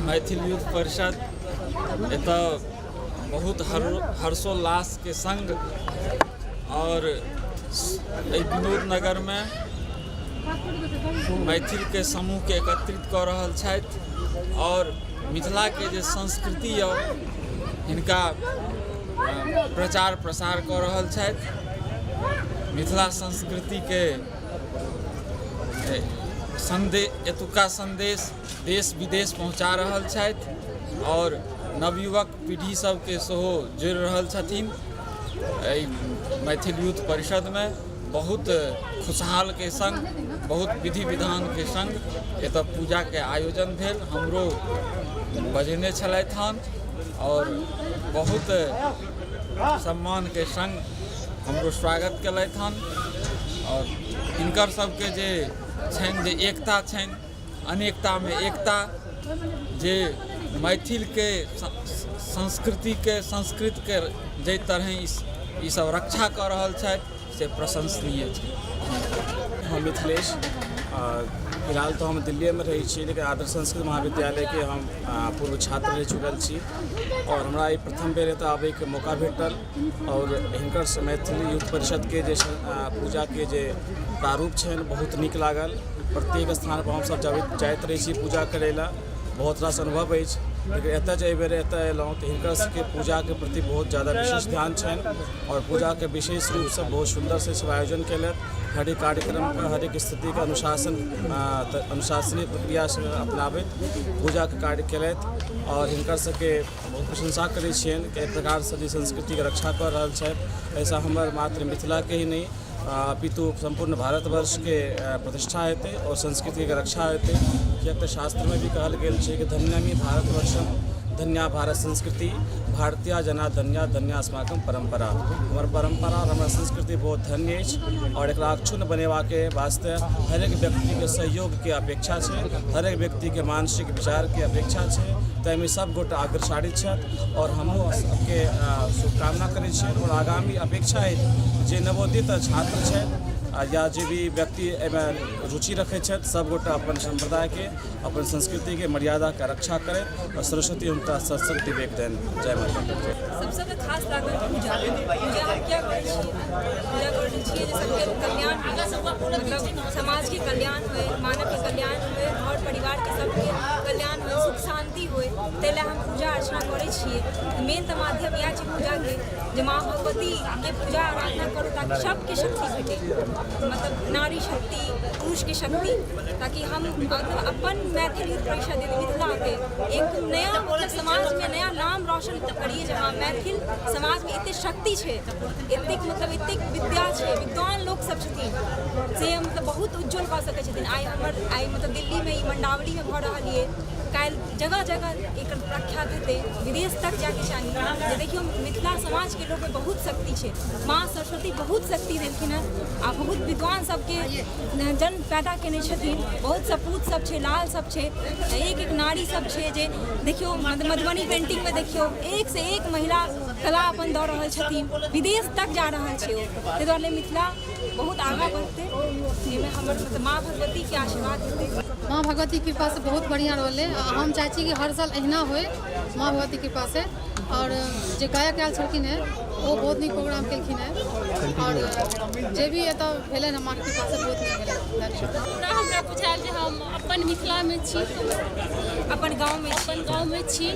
मैथिल युद्ध परिषद एतऽ बहुत हर्षोल्लास के संग और विनोद नगर में मैथिल के समूह के एकत्रित कर रहल छथि और मिथिला के जे संस्कृति हिनका प्रचार प्रसार कर रहल छथि। मिथिला संस्कृति के एतुका संदेश देश विदेश पहुँचा रहल छथि और नवयुवक पीढ़ी सबके सेहो जोड़ि रहल छथिन। मैथिल युद्ध परिषद में बहुत खुशहाल के संग बहुत विधि विधान के संग एतऽ पूजा के आयोजन भेल। हमरो बजेने छलथि हन और बहुत सम्मान के संग हमरो स्वागत केलथि हन और हिनकर सबके जे छनि जे एकता छनि, अनेकता में एकता, जे मैथिल के संस्कृति के संस्कृत के जे तरह ई सब रक्षा कर रहल छथि से प्रशंसनीय छै। हम मिथिलेश, फिलहाल तो हम दिल्ली में रही छी, लेकिन आदर्श संस्कृत महाविद्यालय के हम पूर्व छात्र रह चुकल छी और हमरा ई प्रथम बेर एतऽ आबै के मौका भेटल और हिनकर मैथिल युद्ध परिषद के जे पूजा के जे प्रारूप छनि बहुत नीक लागल। प्रत्येक स्थान पर हमसब जाइत रही छी पूजा करै ला, बहुत रास अनुभव अछि। लेकिन एतऽ जे बेर एतऽ अयलहुँ तऽ हिनकर सबके पूजा के प्रति बहुत ज़्यादा विशेष ध्यान छनि और पूजा के विशेष रूप से बहुत सुंदर से सब आयोजन केलथि। हर एक कार्यक्रम का हर एक स्थिति का अनुशासनीय प्रक्रिया से अपनाबैत पूजा के कार्य केलथि और हिनकर सबके बहुत प्रशंसा करै छियनि कि एहि प्रकार से जे संस्कृति के रक्षा कर रहल छथि। ऐसा हमर मात्र मिथिला के ही नहीं अपितु संपूर्ण भारतवर्ष के प्रतिष्ठा हेतै और संस्कृति के रक्षा हेतै। कियाक तऽ शास्त्र में भी कहल गेल छै कि धन्यामि भारतवर्षम धन्या भारत संस्कृति भारतीय जना धन्या धन्या अस्माकं परंपरा। हमार परंपरा और हमार संस्कृति बहुत धन्य अछि और एकरा अक्षुण्ण बनेवा के वास्ते हर एक व्यक्ति के सहयोग के अपेक्षा छै, हर एक व्यक्ति के मानसिक विचार के अपेक्षा छै। ताहिमे सब गोटा अग्रसारित छथि और हमहूँ सबके शुभकामना करै छियनि और आगामी अपेक्षा अछि जे नवोदित छात्र छथि या जे भी व्यक्ति एहिमे रुचि रखै छथि सब गोटा अपन संप्रदाय के अपन संस्कृति के मर्यादा के रक्षा करें और सरस्वती हुनका सत्संग विवेक देन। जय माता दी। सबसे खास लागत पूजा हम क्या करै छी, पूजा करै छी जे सबके कल्याण मतलब समाज के कल्याण होए, मानव के कल्याण होए और परिवार के सबके कल्याण होए, सुख शांति होए, ताहि हम पूजा अर्चना करै छियै। मेन तऽ माध्यम इएह छै पूजा के जे माँ भगवती के पूजा आराधना करू ताकि सबके शक्ति भेटे, मतलब नारी शक्ति पुरुष की शक्ति, ताकि हम अपन मैथिल युद्ध परिषद मिथिला के एक नया मतलब समाज में नया नाम रोशन करिए जहाँ मैथिल समाज में एते शक्ति है, एतेक मतलब एतेक विद्या है, विद्वान लोग सब छथिन से मतलब बहुत उज्जवल कऽ सकै छथिन। आइ मतलब दिल्ली में मंडावली में भऽ रहल है, काल्हि जगह जगह एक प्रख्यात हेतै, विदेश तक जाके चाही जे देखियो मिथिला समाज के लोग में बहुत शक्ति है। माँ सरस्वती बहुत शक्ति देलखिन है आ बहुत विद्वान सबके जन्म पैदा केने छथिन, बहुत सपूत सब छै, लाल सब छै, एक एक नारी सब छै जे देखियो मधुबनी पेंटिंग में देखियो एक से एक महिला कला अपन दऽ रहल छथिन, विदेश तक जा रहल छै ओ। ताहि दुआरे मिथिला बहुत आगाँ बढ़तै, एहिमे हमर मतलब माँ भगवती के आशीर्वाद हेतै। माँ भगवती की कृपा से बहुत बढ़िया रहलै। हम चाहै छी कि हर साल अहिना होय माँ भगवती की कृपा से। और जे गायक आयल छलखिन हैं वो बहुत नीक प्रोग्राम केलखिन हैं और जे भी एतऽ भेलै ने माँके कृपा से बहुत नीक भेलै। पूरा हमरा बुझायल जे हम अपन मिथिला में छी, अपन गाँव में छी,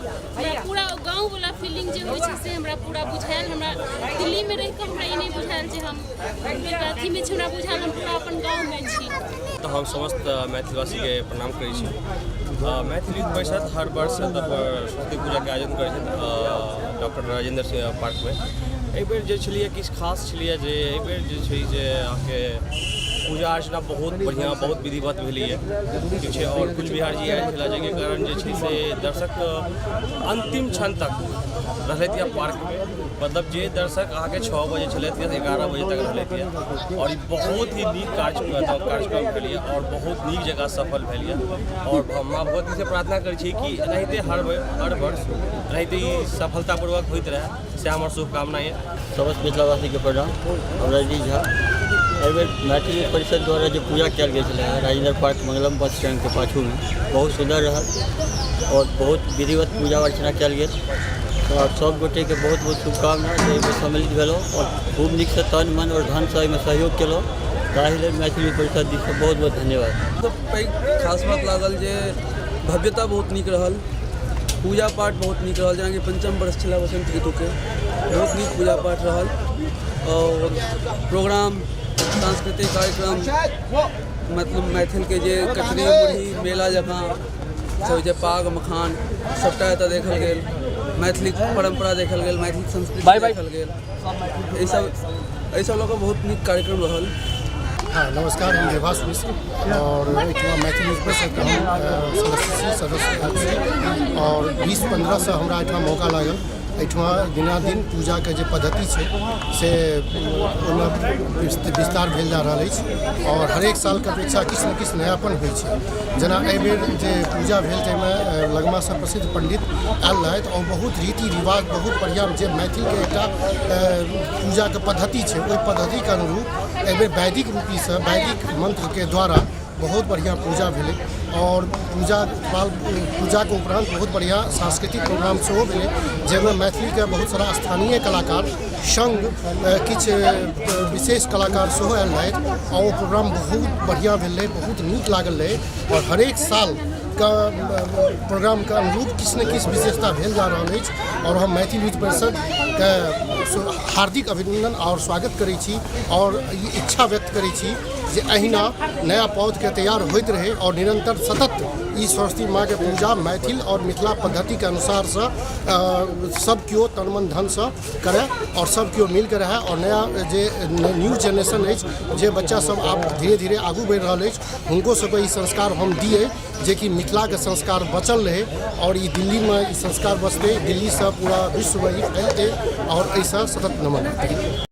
पूरा गाँव वाला फीलिंग जे होइ छै से हमरा पूरा बुझायल। हमरा दिल्ली में रहि कऽ हमरा ई नहि बुझायल जे हम अथी में छी, हमरा बुझायल हम पूरा अपन गाँव में छी। तो हम समस्त मैथिलवासी के प्रणाम करै छी। मैथिल युद्ध परिषद हर वर्ष सरस्वती पूजा के आयोजन करै छै डॉक्टर राजेंद्र सिंह पार्क में। एहि बेर जे छलिए किछु खास छलिए जे एहि बेर जे छै जे अहाँके पूजा अर्चना बहुत बढ़िया बहुत विधिवत भेलैए ठीक छै और कुछ बिहार जी आयल छलै जाहिके कारण जे छै से दर्शक अंतिम क्षण तक रहलथि यऽ पार्क में। मतलब जे दर्शक अहाँके 6 बजे छलथि 11 बजे तक रहलथि यऽ और ई बहुत ही नीक कार्यक्रम भेलैए और बहुत नीक जगह सफल भेलैए और माँ भगवती से प्रार्थना करै छी कि एनाहिते हर वर्ष एनाहिते ई सफलतापूर्वक होइत रहे से हमर शुभकामना यऽ। समस्त मिथिलावासी के प्रणाम। हम रजनीश झा। एहि बेर मैथिल परिषद द्वारा जो पूजा कयल गेल छलै राजेंद्र पार्क मंगलम बस स्टैंड के पाछू में बहुत सुंदर रहल और बहुत विधिवत पूजा अर्चना कयल गेल और सब गोटे के बहुत बहुत शुभकामना जे एहिमे सम्मिलित भेलहुँ और खूब नीक से तन मन और धन से एहिमे सहयोग केलहुँ। ताहि लेल मैथिली विद्या परिषद दिस से बहुत बहुत धन्यवाद। खास बात लागल जे भव्यता बहुत नीक रहल, पूजा पाठ बहुत नीक रहल, जेनाकि पंचम वर्ष छला वसंत ऋतु के बहुत नीक पूजा पाठ रहल और प्रोग्राम सांस्कृतिक कार्यक्रम मतलब मैथिल के जे कटरी मुरही मेला जकाँ सब जे पाग मखान सबटा एतऽ देखल गेल, मैथिली परंपरा देखल गेल, मैथिली संस्कृति देखल गेल, एहि सब लऽ कऽ बहुत नीक कार्यक्रम रहल। हाँ नमस्कार, हम देवास मिश्र और मैथिली विद्या परिषद के सदस्य और 20-15 से हमरा एहिठाम मौका लागल। एहिठाम दिनादिन पूजा के जे पद्धति छै से ओहिमे विस्तार भेल जा रहल अछि और हरेक साल के अपेक्षा किछु ने किछु नयापन होइ छै। जेना एहि बेर जे पूजा भेल ताहिमे लगमा से प्रसिद्ध पंडित आयल रहथि और बहुत रीति रिवाज बहुत बढ़िआँ जे मैथिल के एकटा पूजा के पद्धति छै ओहि पद्धति के अनुरूप एहि बेर वैदिक रूपी से वैदिक मंत्र के द्वारा बहुत बढ़िया पूजा भेलै और पूजा के उपरांत बहुत बढ़िया सांस्कृतिक प्रोग्राम सेहो भेलै जाहिमे मैथिली के बहुत सारा स्थानीय कलाकार संग किछु विशेष कलाकार सेहो आयल रहथि और वो प्रोग्राम बहुत बढ़िया भेलै, बहुत नीक लागल रहै और हरेक साल का प्रोग्राम के अनुरूप किछु ने किछु विशेषता भेल जा रहल अछि और हम मैथिली विद्या परिषद के हार्दिक अभिनंदन और स्वागत करै छी और ई इच्छा व्यक्त करै छी जे अहिना नया पौध के तैयार होइत रहे और निरंतर सतत ई सरस्वती माँ के पूजा मैथिल और मिथिला पद्धति के अनुसार से सब केओ तन मन धन से करे और सब केओ मिल के रहे और नया जे न्यू जेनरेशन अछि जे बच्चा सब आब धीरे धीरे आगू बढ़ि रहल अछि हुनको सबके ई संस्कार हम दिए जे कि मिथिला के संस्कार बचल रहे और ई दिल्ली में ई संस्कार बचते, दिल्ली से पूरा विश्व में ई फैलते और ऐसा सतत नमन।